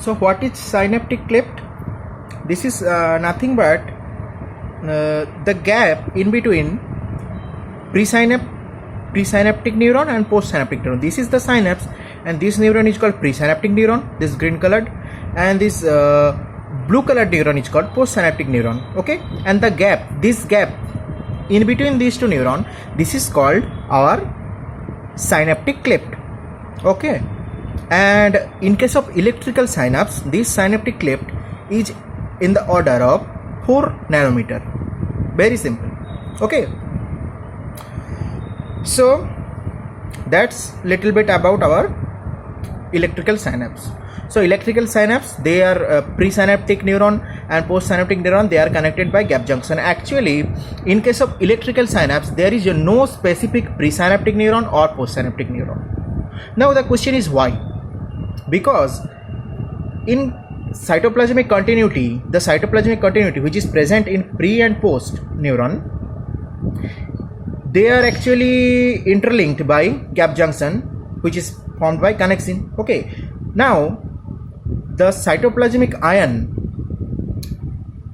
So what is synaptic cleft? This is nothing but the gap in between presynaptic neuron and postsynaptic neuron. This is the synapse, and this neuron is called presynaptic neuron, this green colored, and this blue colored neuron is called postsynaptic neuron. Okay, and the gap, this gap in between these two neurons, this is called our synaptic cleft. Okay, and in case of electrical synapse, this synaptic cleft is in the order of 4 nanometer. Very simple. Okay, so that's little bit about our electrical synapse. So electrical synapse, they are presynaptic neuron and postsynaptic neuron, they are connected by gap junction. Actually, in case of electrical synapse, there is no specific presynaptic neuron or postsynaptic neuron. Now the question is why? Because in cytoplasmic continuity, the cytoplasmic continuity which is present in pre and post neuron, they are actually interlinked by gap junction which is formed by connexin. Okay, now the cytoplasmic ion,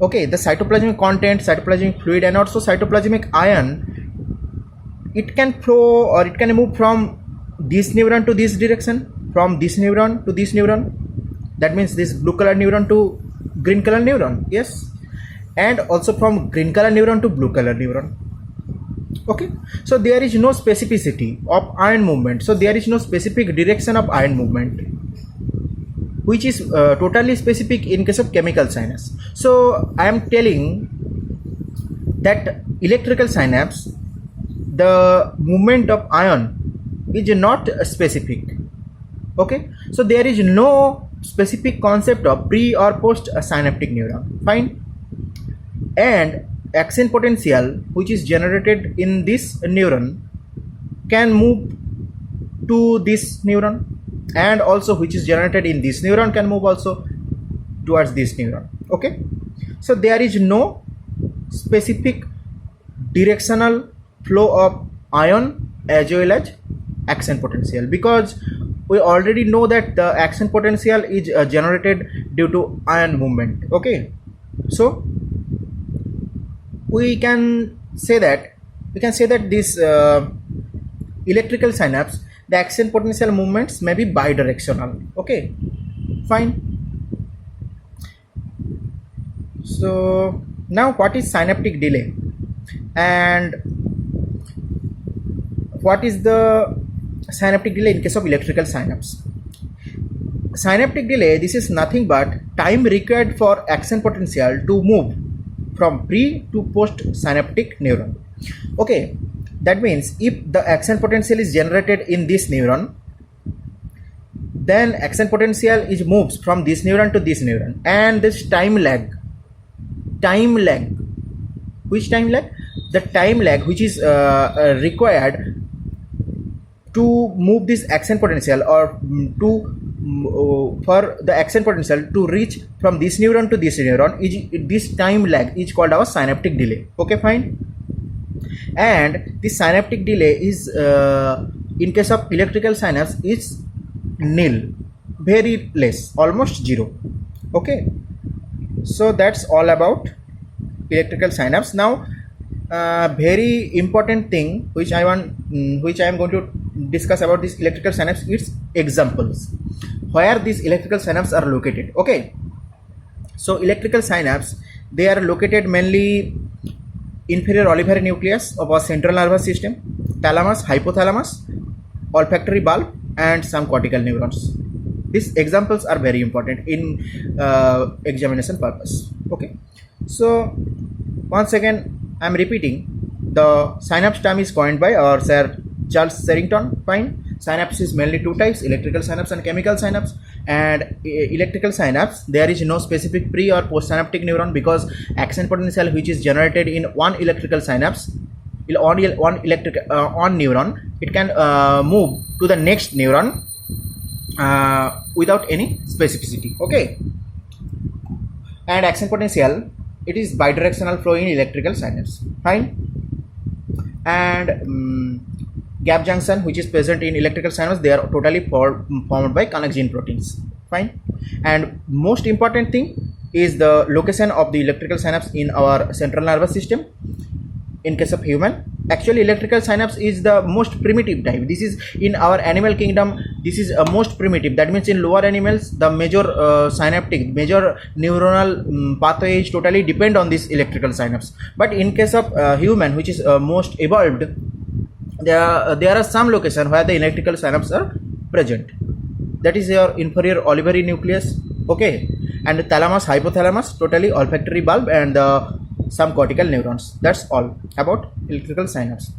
okay, the cytoplasmic content, cytoplasmic fluid, and also cytoplasmic ion, it can flow or it can move from this neuron to this direction, from this neuron to this neuron. That means this blue color neuron to green color neuron, yes, and also from green color neuron to blue color neuron. Okay, so there is no specificity of ion movement, so there is no specific direction of ion movement, which is totally specific in case of chemical synapse. So I am telling that electrical synapse, the movement of ion is not specific. Okay, so there is no specific concept of pre or post synaptic neuron. Fine. And action potential which is generated in this neuron can move to this neuron, and also which is generated in this neuron can move also towards this neuron. Okay, so there is no specific directional flow of ion as well as action potential, because we already know that the action potential is generated due to ion movement. Okay, so we can say that this electrical synapse, the action potential movements may be bidirectional. Okay, fine. So now what is synaptic delay and what is the synaptic delay in case of electrical synapse? Synaptic delay, this is nothing but time required for action potential to move from pre to post synaptic neuron. Okay, that means if the action potential is generated in this neuron, then action potential is moves from this neuron to this neuron, and this time lag, which time lag? The time lag which is required to move this action potential, or to for the action potential to reach from this neuron to this neuron, this time lag is called our synaptic delay. Okay, fine. And this synaptic delay is in case of electrical synapse is nil, very less, almost zero. Okay, so that's all about electrical synapse. Now very important thing which I am going to discuss about this electrical synapse is examples where these electrical synapses are located. Okay, so electrical synapse, they are located mainly inferior olivary nucleus of our central nervous system, thalamus, hypothalamus, olfactory bulb, and some cortical neurons. These examples are very important in examination purpose. Okay, so once again I am repeating, the synapse term is coined by our Sir Charles Sherrington. Fine. Synapse is mainly two types, electrical synapse and chemical synapse. And electrical synapse, there is no specific pre or postsynaptic neuron, because action potential which is generated in one electrical synapse, on neuron, it can move to the next neuron without any specificity. Okay, and action potential, it is bidirectional flow in electrical synapse. Fine. And gap junction which is present in electrical synapse, they are totally formed by connexin proteins. Fine. And most important thing is the location of the electrical synapse in our central nervous system. In case of human, actually electrical synapse is the most primitive type. This is in our animal kingdom, this is most primitive. That means in lower animals the major synaptic, major neuronal pathways totally depend on this electrical synapse. But in case of human, which is most evolved, there are some locations where the electrical synapse are present. That is your inferior olivary nucleus, okay, and the thalamus, hypothalamus, totally olfactory bulb, and some cortical neurons. That's all about electrical synapse.